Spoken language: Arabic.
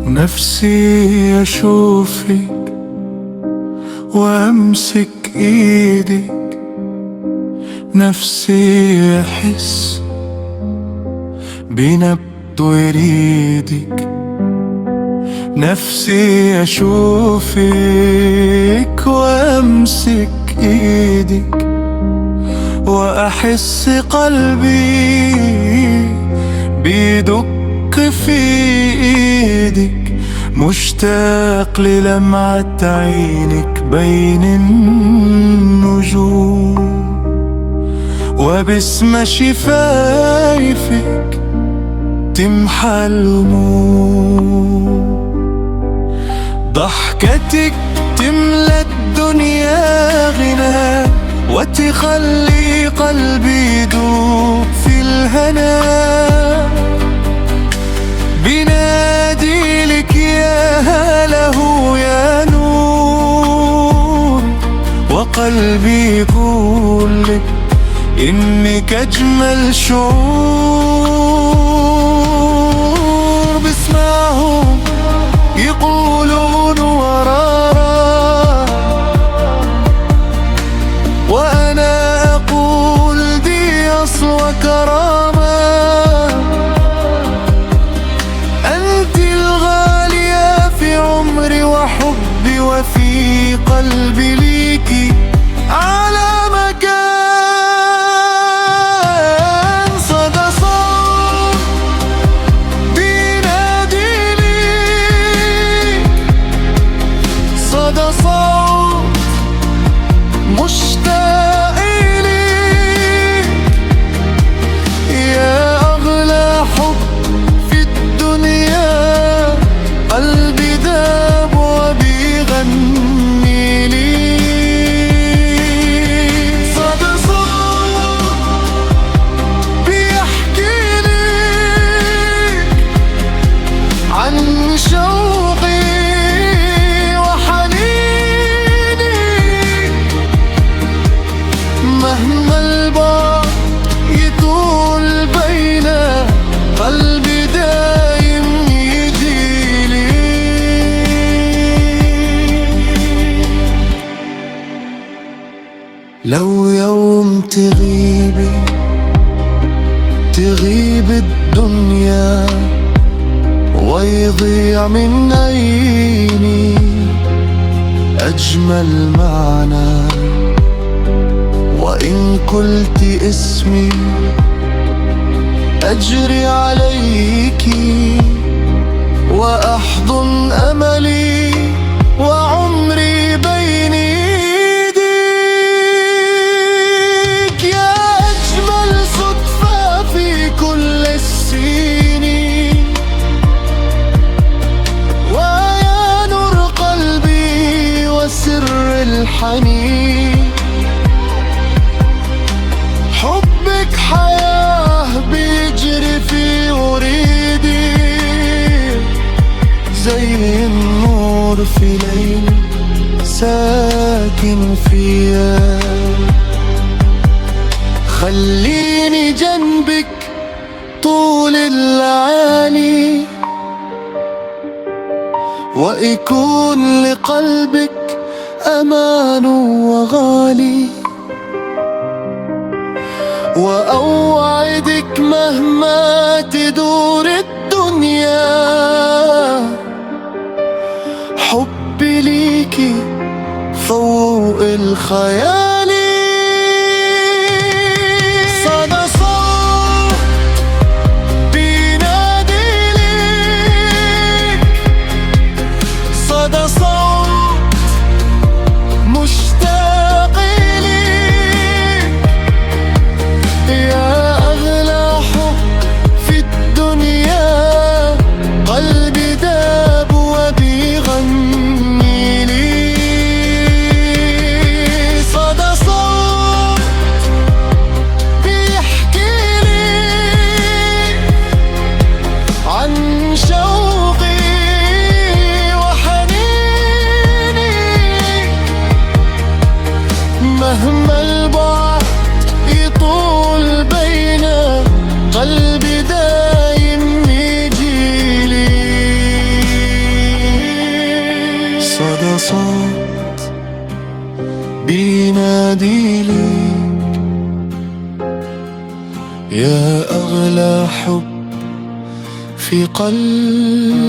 نفسي أشوفك وأمسك إيدك، نفسي أحس بنبض وريدك، نفسي أشوفك وأمسك إيدك، وأحس قلبي بيدق في إيدك، مشتاق للمعة عينك بين النجوم، وباسم شفايفك تمحى الهموم، ضحكتك تملى الدنيا غنى، وتخلي قلبي يدوب في الهنا، بنادي لك يا هله يا نور، وقلبي يقول لك إنك أجمل شعور، بسمعهم يقولون ورارا، وأنا أقول دي أصوى كرامة، أنت الغالية في عمري وحبي وفي قلبي ليكي على مكان، صدى صوت بينادي ليك، صدى صوت مشتاق ليك، يا أغلى حب في الدنيا، قلبي داب وبيغني ليك، صدى صوت بيحكي ليك عن شوقي وحنيني، مهما البعد يطول بينا، قلبي دايم يجيلي. لو يوم تغيب الدنيا ويضيع من عيني أجمل معنى، وإن قلت اسمي أجري عليكي وأحضن أملي وعمري بين إيديك، يا أجمل صدفة في كل السنين، ويا نور قلبي وسر الحنين، حبك حياة بيجري في وريدي، زي النور في ليل ساكن فيا، خليني جنبك طول الليالي، ويكون لقلبك أمان وغالي، وأوعدك مهما تدور الدنيا، حبي ليكي فوق الخيال، صدى صوت بينادي ليك، صدى صوت مشتاق ليك، يا أغلى حب في الدنيا، قلبي داب وبيغني لي، صدى صوت بينادي لي يا أغلى حب في قلبي.